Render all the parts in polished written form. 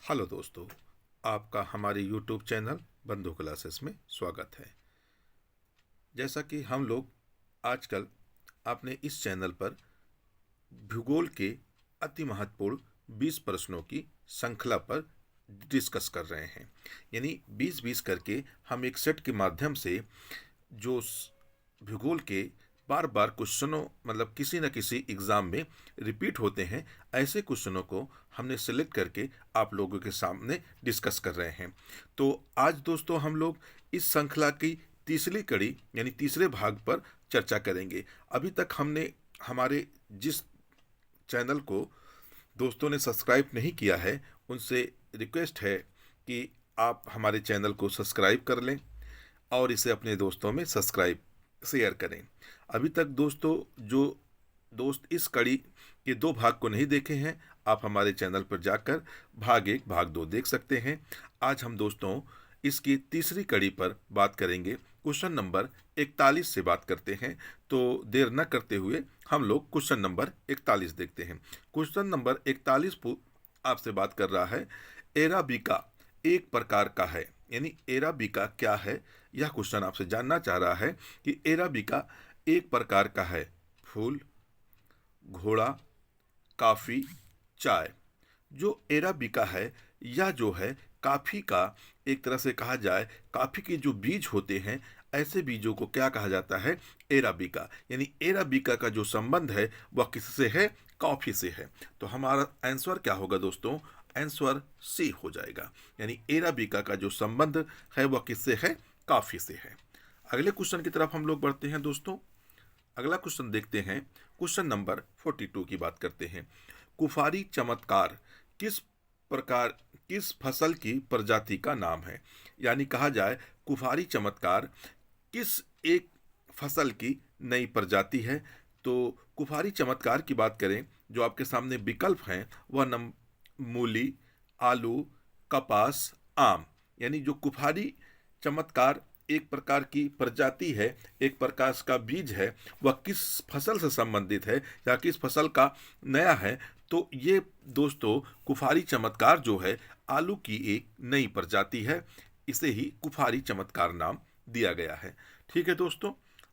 Hello दोस्तों, आपका हमारे यूट्यूब चैनल बंधु क्लासेस में स्वागत है। जैसा कि हम लोग आजकल अपने इस चैनल पर भूगोल के अति महत्वपूर्ण 20 प्रश्नों की श्रृंखला पर डिस्कस कर रहे हैं। यानी 20-20 करके हम एक सेट के माध्यम से जो भूगोल के बार बार क्वेश्चनों मतलब किसी न किसी एग्ज़ाम में रिपीट होते हैं, ऐसे क्वेश्चनों को हमने सेलेक्ट करके आप लोगों के सामने डिस्कस कर रहे हैं। तो आज दोस्तों हम लोग इस श्रृंखला की तीसरी कड़ी यानी तीसरे भाग पर चर्चा करेंगे। अभी तक हमने हमारे जिस चैनल को दोस्तों ने सब्सक्राइब नहीं किया है, उनसे रिक्वेस्ट है कि आप हमारे चैनल को सब्सक्राइब कर लें और इसे अपने दोस्तों में सब्सक्राइब शेयर करें। अभी तक दोस्तों जो दोस्त इस कड़ी के 2 भाग को नहीं देखे हैं, आप हमारे चैनल पर जाकर भाग 1 भाग 2 देख सकते हैं। आज हम दोस्तों इसकी तीसरी कड़ी पर बात करेंगे। क्वेश्चन नंबर 41 से बात करते हैं। तो देर न करते हुए हम लोग क्वेश्चन नंबर 41 देखते हैं। क्वेश्चन नंबर 41 आपसे बात कर रहा है, एराबिका एक प्रकार का है। यानी एराबिका क्या है, यह क्वेश्चन आपसे जानना चाह रहा है कि एराबिका एक प्रकार का है। फूल, घोड़ा, काफ़ी, चाय। जो एराबिका है यह जो है काफ़ी का एक तरह से कहा जाए, काफ़ी के जो बीज होते हैं ऐसे बीजों को क्या कहा जाता है, एराबिका। यानी एराबिका का जो संबंध है वह किससे है, कॉफ़ी से है। तो हमारा आंसर क्या होगा दोस्तों, आंसर सी हो जाएगा। यानी एराबिका का जो संबंध है वह किससे है, कॉफ़ी से है। अगले क्वेश्चन की तरफ हम लोग बढ़ते हैं दोस्तों। अगला क्वेश्चन देखते हैं। क्वेश्चन नंबर 42 की बात करते हैं। कुफारी चमत्कार किस प्रकार किस फसल की प्रजाति का नाम है। यानी कहा जाए कुफारी चमत्कार किस एक फसल की नई प्रजाति है। तो कुफारी चमत्कार की बात करें, जो आपके सामने विकल्प हैं वह मूली, आलू, कपास, आम। यानी जो कुफारी चमत्कार एक प्रकार की प्रजाति है, एक प्रकार का बीज है, वह किस फसल से संबंधित है या किस फसल का नया है। तो ये दोस्तों कुफारी चमत्कार जो है आलू की एक नई प्रजाति है, इसे ही कुफारी चमत्कार नाम दिया गया है। ठीक है दोस्तों,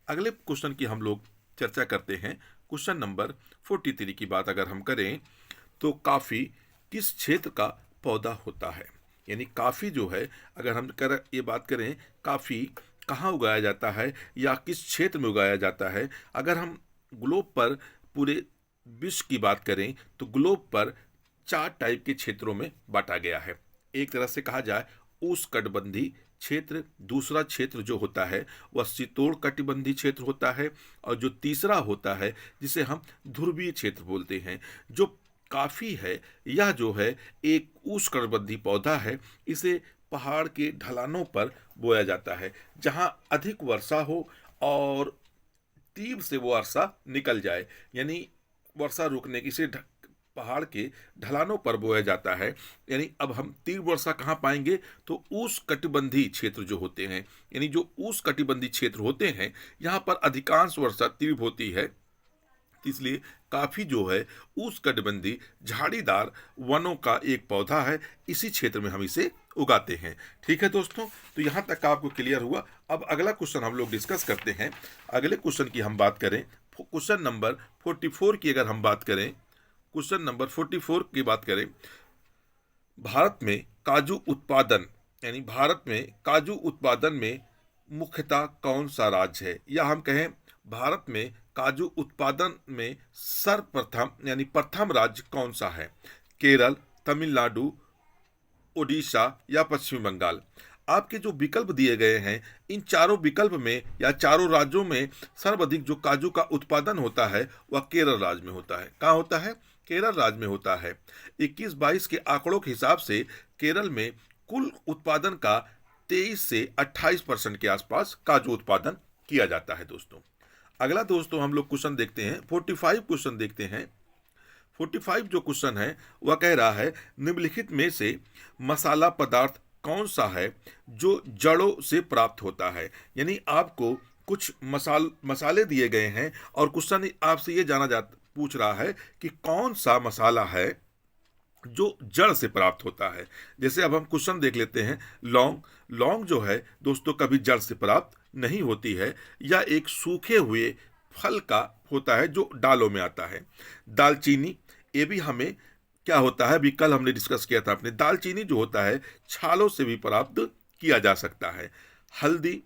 अगले क्वेश्चन की हम लोग चर्चा करते हैं। क्वेश्चन नंबर 43 की बात अगर हम करें तो काफ़ी किस क्षेत्र का पौधा होता है। यानी काफ़ी जो है अगर हम ये बात करें काफ़ी कहाँ उगाया जाता है या किस क्षेत्र में उगाया जाता है। अगर हम ग्लोब पर पूरे विश्व की बात करें तो ग्लोब पर 4 टाइप के क्षेत्रों में बांटा गया है। एक तरह से कहा जाए उष्णकटिबंधीय क्षेत्र, दूसरा क्षेत्र जो होता है वह शीतोष्ण कटिबंधीय क्षेत्र होता है, और जो तीसरा होता है जिसे हम ध्रुवीय क्षेत्र बोलते हैं। जो काफ़ी है यह जो है एक उष्णकटिबंधीय पौधा है। इसे पहाड़ के ढलानों पर बोया जाता है, जहाँ अधिक वर्षा हो और तीव्र से वो वर्षा निकल जाए। यानी वर्षा रुकने की से पहाड़ के ढलानों पर बोया जाता है। यानी अब हम तीव्र वर्षा कहाँ पाएंगे, तो उष्णकटिबंधीय क्षेत्र जो होते हैं, यानी जो उष्णकटिबंधीय क्षेत्र होते हैं यहाँ पर अधिकांश वर्षा तीव्र होती है। इसलिए काफ़ी जो है उष्णकटिबंधीय झाड़ीदार वनों का एक पौधा है, इसी क्षेत्र में हम इसे उगाते हैं। ठीक है दोस्तों, तो यहाँ तक आपको क्लियर हुआ। अब अगला क्वेश्चन हम लोग डिस्कस करते हैं। अगले क्वेश्चन की हम बात करें, क्वेश्चन नंबर 44 की अगर हम बात करें, क्वेश्चन नंबर 44 की बात करें, भारत में काजू उत्पादन यानी भारत में काजू उत्पादन में मुख्यतः कौन सा राज्य है, या हम कहें भारत में काजू उत्पादन में सर्वप्रथम यानी प्रथम राज्य कौन सा है। केरल, तमिलनाडु, ओडिशा या पश्चिम बंगाल। आपके जो विकल्प दिए गए हैं, इन चारों विकल्प में या चारों राज्यों में सर्वाधिक जो काजू का उत्पादन होता है वह केरल राज्य में होता है। कहाँ होता है, केरल राज्य में होता है। 21-22 के आंकड़ों के हिसाब से केरल में कुल उत्पादन का 23 से 28% के आसपास काजू उत्पादन किया जाता है दोस्तों। अगला दोस्तों हम लोग क्वेश्चन देखते हैं, 45 क्वेश्चन देखते हैं। 45 जो क्वेश्चन है वह कह रहा है, निम्नलिखित में से मसाला पदार्थ कौन सा है जो जड़ों से प्राप्त होता है। यानी आपको कुछ मसाले दिए गए हैं और क्वेश्चन आपसे ये जाना जा पूछ रहा है कि कौन सा मसाला है जो जड़ से प्राप्त होता है। जैसे अब हम क्वेश्चन देख लेते हैं। लौंग, लौंग जो है दोस्तों कभी जड़ से प्राप्त नहीं होती है, या एक सूखे हुए फल का होता है जो डालों में आता है। दालचीनी, ये भी हमें क्या होता है, अभी कल हमने डिस्कस किया था अपने, दालचीनी जो होता है छालों से भी प्राप्त किया जा सकता है। हल्दी,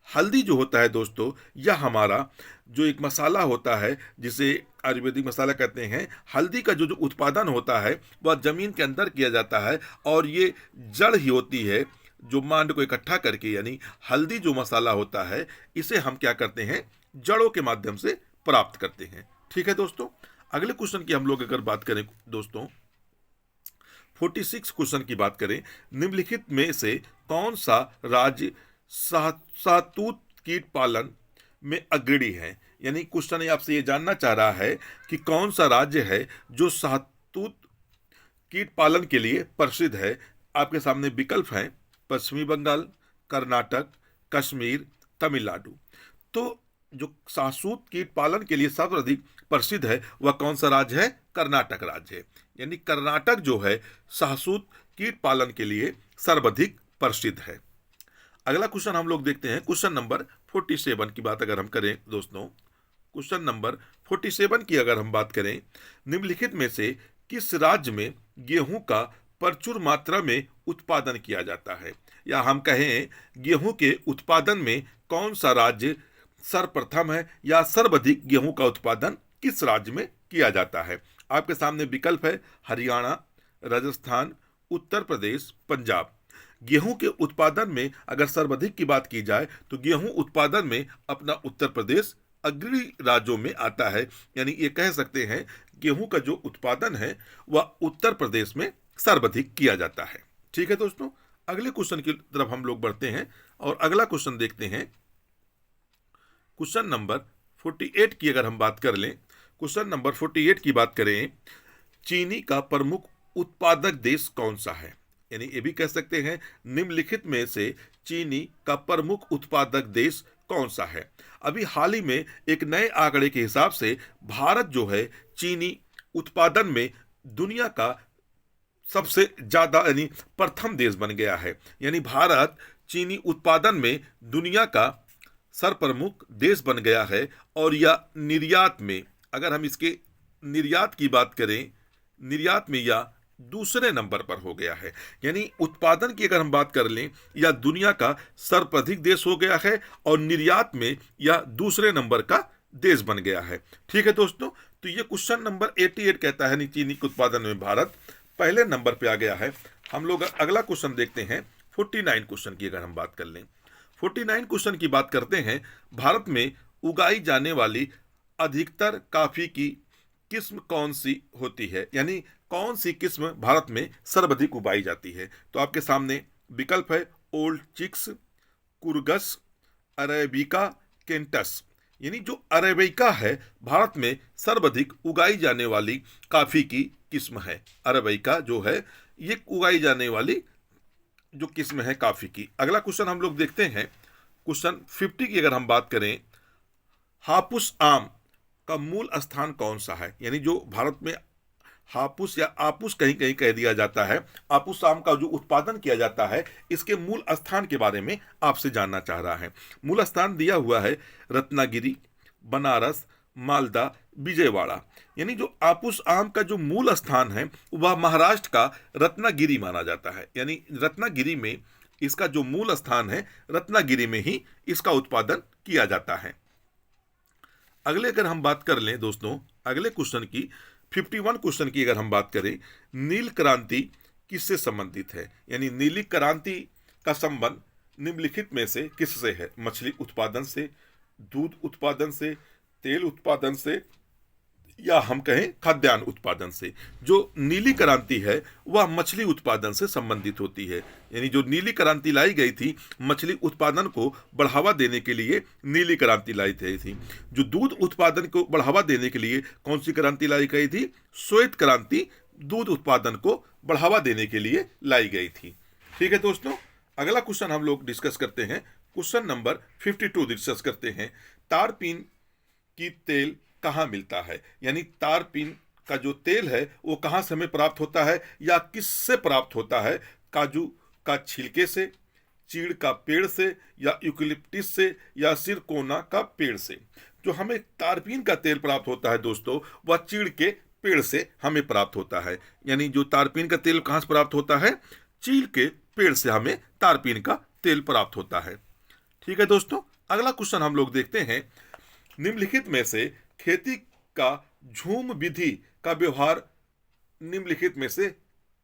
हल्दी जो होता है दोस्तों, यह हमारा जो एक मसाला होता है जिसे आयुर्वेदिक मसाला कहते हैं। हल्दी का जो उत्पादन होता है वह जमीन के अंदर किया जाता है, और ये जड़ ही होती है जो मांड को इकट्ठा करके, यानी हल्दी जो मसाला होता है इसे हम क्या करते हैं, जड़ों के माध्यम से प्राप्त करते हैं। ठीक है दोस्तों, अगले क्वेश्चन की हम लोग अगर बात करें दोस्तों, 46 क्वेश्चन की बात करें, निम्नलिखित में से कौन सा राज्य शहतूत कीट पालन में अग्रणी है। यानी क्वेश्चन आपसे ये जानना चाह रहा है कि कौन सा राज्य है जो शहतूत कीट पालन के लिए प्रसिद्ध है। आपके सामने विकल्प हैं पश्चिमी बंगाल, कर्नाटक, कश्मीर, तमिलनाडु। तो जो शहतूत कीट पालन के लिए सबसे अधिक प्रसिद्ध है वह कौन सा राज्य है, कर्नाटक राज्य है। यानी कर्नाटक जो है शहतूत कीट पालन के लिए सर्वाधिक प्रसिद्ध है। अगला क्वेश्चन हम लोग देखते हैं, क्वेश्चन नंबर 47 की बात अगर हम करें दोस्तों, क्वेश्चन नंबर 47 की अगर हम बात करें, निम्नलिखित में से किस राज्य में गेहूं का प्रचुर मात्रा में उत्पादन किया जाता है, या हम कहें गेहूं के उत्पादन में कौन सा राज्य सर्वप्रथम है, या सर्वाधिक गेहूं का उत्पादन किस राज्य में किया जाता है। आपके सामने विकल्प है हरियाणा, राजस्थान, उत्तर प्रदेश, पंजाब। गेहूं के उत्पादन में अगर सर्वाधिक की बात की जाए तो गेहूं उत्पादन में अपना उत्तर प्रदेश अग्रणी राज्यों में आता है। यानी ये कह सकते हैं गेहूं का जो उत्पादन है वह उत्तर प्रदेश में सर्वाधिक किया जाता है। ठीक है दोस्तों, अगले क्वेश्चन की तरफ हम लोग बढ़ते हैं और अगला क्वेश्चन देखते हैं। क्वेश्चन नंबर 48 की अगर हम बात कर लें, क्वेश्चन नंबर 48 की बात करें, चीनी का प्रमुख उत्पादक देश कौन सा है। यानी ये भी कह सकते हैं निम्नलिखित में से चीनी का प्रमुख उत्पादक देश कौन सा है। अभी हाल ही में एक नए आंकड़े के हिसाब से भारत जो है चीनी उत्पादन में दुनिया का सबसे ज्यादा यानी प्रथम देश बन गया है। यानी भारत चीनी उत्पादन में दुनिया का सर्वप्रमुख देश बन गया है, और यह निर्यात में, अगर हम इसके निर्यात की बात करें, निर्यात में यह दूसरे नंबर पर हो गया है। यानी उत्पादन की अगर हम बात कर लें, यह दुनिया का सर्वाधिक देश हो गया है, और निर्यात में यह दूसरे नंबर का देश बन गया है। ठीक है दोस्तों, तो ये क्वेश्चन नंबर 88 कहता है चीनी के उत्पादन में भारत पहले नंबर पे आ गया है। हम लोग अगला क्वेश्चन देखते हैं 49 क्वेश्चन की अगर हम बात कर लें, 49 क्वेश्चन की बात करते हैं, भारत में उगाई जाने वाली अधिकतर कॉफी की किस्म कौन सी होती है। यानी कौन सी किस्म भारत में सर्वाधिक उगाई जाती है। तो आपके सामने विकल्प है ओल्ड चिक्स, कुर्गस, अरेबिका, केंटस। यानी जो अरेबिका है भारत में सर्वाधिक उगाई जाने वाली कॉफी की किस्म है। अरेबिका जो है ये उगाई जाने वाली जो किस्म है कॉफी की। अगला क्वेश्चन हम लोग देखते हैं, क्वेश्चन 50 की अगर हम बात करें, हापुस आम का मूल स्थान कौन सा है। यानी जो भारत में हापुस या आपुस कहीं कहीं कह दिया जाता है, आपुस आम का जो उत्पादन किया जाता है इसके मूल स्थान के बारे में आपसे जानना चाह रहा है। मूल स्थान दिया हुआ है रत्नागिरी, बनारस, मालदा, विजयवाड़ा। यानी जो आपुस आम का जो मूल स्थान है वह महाराष्ट्र का रत्नागिरी माना जाता है। यानी रत्नागिरी में इसका जो मूल स्थान है, रत्नागिरी में ही इसका उत्पादन किया जाता है। अगले अगर हम बात कर लें दोस्तों, अगले क्वेश्चन की 51 क्वेश्चन की अगर हम बात करें, नील क्रांति किससे संबंधित है। यानी नीली क्रांति का संबंध निम्नलिखित में से किससे है। मछली उत्पादन से, दूध उत्पादन से, तेल उत्पादन से, या हम कहें खाद्यान्न उत्पादन से। जो नीली क्रांति है वह मछली उत्पादन से संबंधित होती है। यानी जो नीली क्रांति लाई गई थी मछली उत्पादन को बढ़ावा देने के लिए नीली क्रांति लाई गई थी। जो दूध उत्पादन को बढ़ावा देने के लिए कौन सी क्रांति लाई गई थी, श्वेत क्रांति दूध उत्पादन को बढ़ावा देने के लिए लाई गई थी। ठीक है दोस्तों, अगला क्वेश्चन हम लोग डिस्कस करते हैं, क्वेश्चन नंबर 52 डिस्कस करते हैं, तारपीन की तेल कहाँ मिलता है। यानी तारपीन का जो तेल है वो कहाँ से हमें प्राप्त होता है या किससे प्राप्त होता है? काजू का छिलके से, चीड़ का पेड़ से, या यूकेलिप्टिस से, या सिरकोना का पेड़ से। जो हमें तारपीन का तेल प्राप्त होता है दोस्तों, वह चीड़ के पेड़ से हमें प्राप्त होता है। यानी जो तारपीन का तेल कहाँ से प्राप्त होता है? चीड़ के पेड़ से हमें तारपीन का तेल प्राप्त होता है। ठीक है दोस्तों, अगला क्वेश्चन हम लोग देखते हैं, निम्नलिखित में से खेती का झूम विधि का व्यवहार निम्नलिखित में से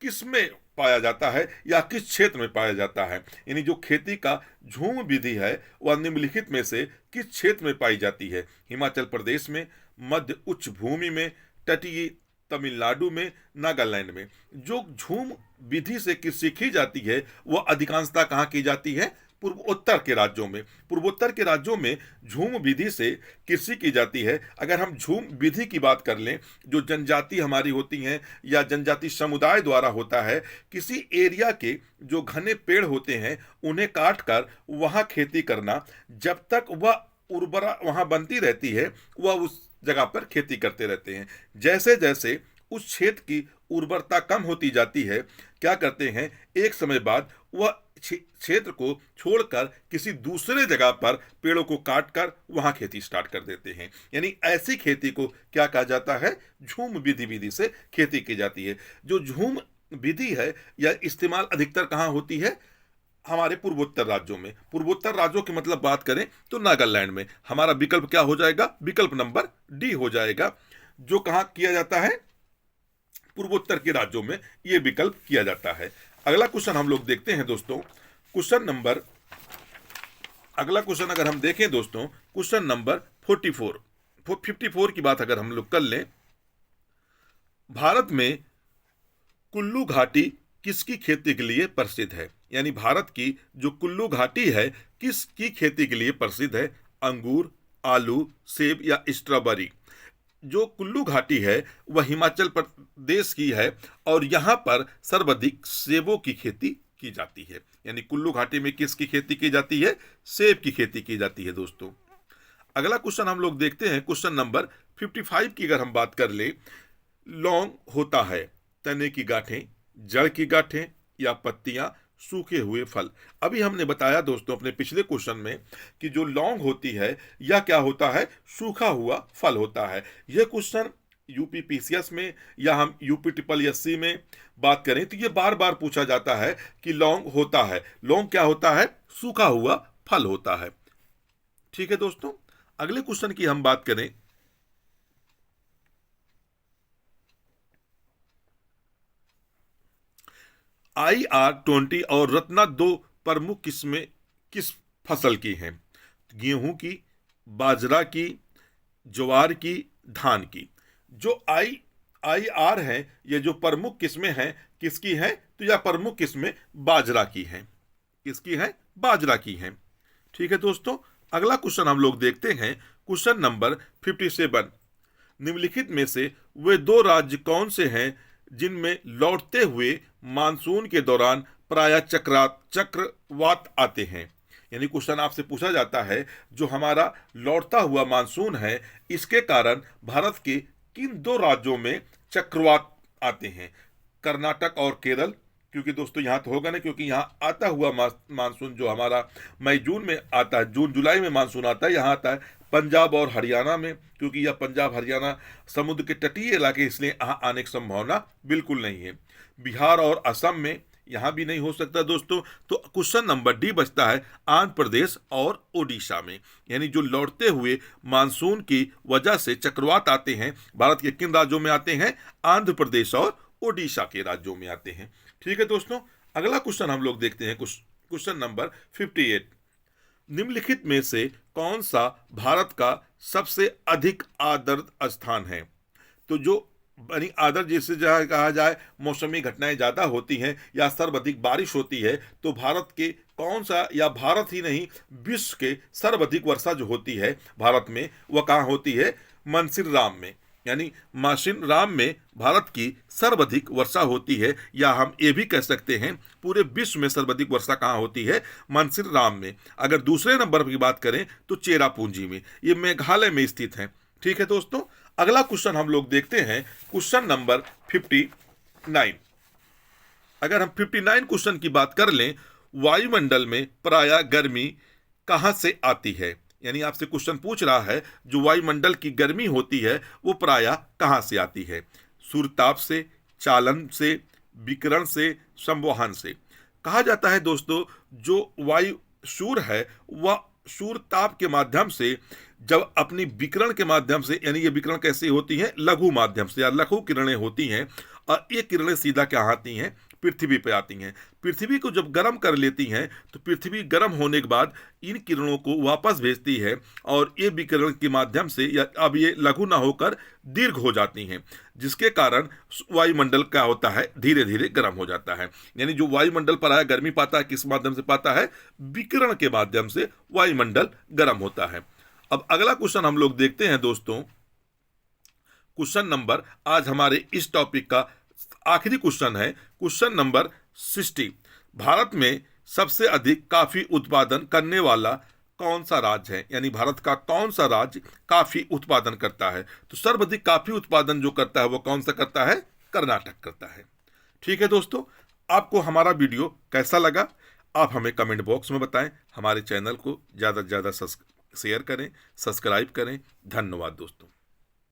किसमें पाया जाता है या किस क्षेत्र में पाया जाता है? यानी जो खेती का झूम विधि है वह निम्नलिखित में से किस क्षेत्र में पाई जाती है? हिमाचल प्रदेश में, मध्य उच्च भूमि में, तटीय तमिलनाडु में, नागालैंड में। जो झूम विधि से कृषि की जाती है वह अधिकांशतः कहाँ की जाती है? पूर्वोत्तर के राज्यों में। पूर्वोत्तर के राज्यों में झूम विधि से कृषि की जाती है। अगर हम झूम विधि की बात कर लें, जो जनजाति हमारी होती हैं या जनजाति समुदाय द्वारा होता है, किसी एरिया के जो घने पेड़ होते हैं उन्हें काट कर वहाँ खेती करना, जब तक वह उर्वरा वहाँ बनती रहती है वह उस जगह पर खेती करते रहते हैं। जैसे जैसे उस क्षेत्र की उर्वरता कम होती जाती है, क्या करते हैं, एक समय बाद वह क्षेत्र को छोड़कर किसी दूसरे जगह पर पेड़ों को काटकर वहां खेती स्टार्ट कर देते हैं। यानी ऐसी खेती को क्या कहा जाता है? झूम विधि से खेती की जाती है। जो झूम विधि है यह इस्तेमाल अधिकतर कहाँ होती है? हमारे पूर्वोत्तर राज्यों में। पूर्वोत्तर राज्यों की मतलब बात करें तो नागालैंड में। हमारा विकल्प क्या हो जाएगा? विकल्प नंबर डी हो जाएगा। जो कहाँ किया जाता है? पूर्वोत्तर के राज्यों में यह विकल्प किया जाता है। अगला क्वेश्चन हम लोग देखते हैं दोस्तों, अगला क्वेश्चन अगर हम देखें दोस्तों, क्वेश्चन नंबर 54 की बात अगर हम लोग कर लें, भारत में कुल्लू घाटी किसकी खेती के लिए प्रसिद्ध है? यानी भारत की जो कुल्लू घाटी है किसकी खेती के लिए प्रसिद्ध है? अंगूर, आलू, सेब या स्ट्रॉबेरी। जो कुल्लू घाटी है वह हिमाचल प्रदेश की है और यहाँ पर सर्वाधिक सेबों की खेती की जाती है। यानी कुल्लू घाटी में किसकी खेती की जाती है? सेब की खेती की जाती है दोस्तों। अगला क्वेश्चन हम लोग देखते हैं, क्वेश्चन नंबर 55 की अगर हम बात कर ले, लौंग होता है तने की गांठें, जड़ की गांठें या पत्तियां, सूखे हुए फल। अभी हमने बताया दोस्तों अपने पिछले क्वेश्चन में कि जो लौंग होती है यह क्या होता है? सूखा हुआ फल होता है। यह क्वेश्चन यूपी पीसीएस में या हम यूपी ट्रिपल एससी में बात करें तो यह बार बार पूछा जाता है कि लौंग होता है, लौंग क्या होता है? सूखा हुआ फल होता है। ठीक है दोस्तों, अगले क्वेश्चन की हम बात करें, IR20 और रत्ना दो प्रमुख किस्में किस फसल की हैं? गेहूं की, बाजरा की, ज्वार की, धान की। जो IR है, ये जो प्रमुख किस्में हैं किसकी हैं? तो यह प्रमुख किस्में बाजरा की हैं। किसकी हैं? बाजरा की हैं। ठीक है दोस्तों, अगला क्वेश्चन हम लोग देखते हैं, क्वेश्चन नंबर 57। निम्नलिखित में से वे दो राज्य कौन से हैं जिनमें लौटते हुए मानसून के दौरान प्रायः चक्रवात आते हैं? यानी क्वेश्चन आपसे पूछा जाता है जो हमारा लौटता हुआ मानसून है इसके कारण भारत के किन दो राज्यों में चक्रवात आते हैं? कर्नाटक और केरल, क्योंकि दोस्तों यहाँ तो होगा ना, क्योंकि यहाँ आता हुआ मानसून जो हमारा मई जून में आता है, जून जुलाई में मानसून आता है, यहाँ आता है पंजाब और हरियाणा में, क्योंकि यह पंजाब हरियाणा समुद्र के तटीय इलाके, इसलिए यहाँ आने की संभावना बिल्कुल नहीं है। बिहार और असम में यहाँ भी नहीं हो सकता दोस्तों। तो क्वेश्चन नंबर डी बचता है आंध्र प्रदेश और ओडिशा में। यानी जो लौटते हुए मानसून की वजह से चक्रवात आते हैं भारत के किन राज्यों में आते हैं? आंध्र प्रदेश और ओडिशा के राज्यों में आते हैं। ठीक है दोस्तों, अगला क्वेश्चन हम लोग देखते हैं, क्वेश्चन नंबर 58। निम्नलिखित में से कौन सा भारत का सबसे अधिक आर्द्र स्थान है? तो जो आदर जिसे जहाँ कहा जाए मौसमी घटनाएं ज़्यादा होती हैं या सर्वाधिक बारिश होती है, तो भारत के कौन सा, या भारत ही नहीं विश्व के सर्वाधिक वर्षा जो होती है भारत में वह कहाँ होती है? मानसीराम में। यानी मानसीराम में भारत की सर्वाधिक वर्षा होती है, या हम ये भी कह सकते हैं पूरे विश्व में सर्वाधिक वर्षा कहाँ होती है? मानसीराम में। अगर दूसरे नंबर की बात करें तो चेरापूंजी में, ये मेघालय में स्थित है। ठीक है दोस्तों, अगला क्वेश्चन हम लोग देखते हैं, क्वेश्चन नंबर 59। अगर हम 59 क्वेश्चन की बात कर लें, वायुमंडल में प्रायः गर्मी कहां से आती है। यानी आपसे क्वेश्चन पूछ रहा है जो वायुमंडल की गर्मी होती है वो प्रायः कहां से आती है। सूर्यताप से, चालन से, विकिरण से, संवहन से। कहा जाता है दोस्तों, जो वायु सूर्य है वह सूर्यताप के माध्यम से जब अपनी विकिरण के माध्यम से, यानी ये विकिरण कैसे होती है, लघु माध्यम से या लघु किरणें होती हैं, और ये किरणें सीधा क्या आती हैं, पृथ्वी पे आती हैं। पृथ्वी को जब गर्म कर लेती हैं तो पृथ्वी गर्म होने के बाद इन किरणों को वापस भेजती है और ये विकिरण के माध्यम से या अब ये लघु ना होकर दीर्घ हो जाती हैं, जिसके कारण वायुमंडल क्या होता है, धीरे धीरे गर्म हो जाता है। यानी जो वायुमंडल पर आया गर्मी पाता है, किस माध्यम से पाता है, विकिरण के माध्यम से वायुमंडल गर्म होता है। अब अगला क्वेश्चन हम लोग देखते हैं दोस्तों, क्वेश्चन नंबर, आज हमारे इस टॉपिक का आखिरी क्वेश्चन है, क्वेश्चन नंबर 60। भारत में सबसे अधिक कॉफी उत्पादन करने वाला कौन सा राज्य है। यानी भारत का कौन सा राज्य कॉफी उत्पादन करता है। तो सर्वाधिक कॉफी उत्पादन जो करता है वो कौन सा करता है, कर्नाटक करता है। ठीक है दोस्तों, आपको हमारा वीडियो कैसा लगा आप हमें कमेंट बॉक्स में बताएं। हमारे चैनल को ज़्यादा से ज़्यादा शेयर करें, सब्सक्राइब करें। धन्यवाद दोस्तों।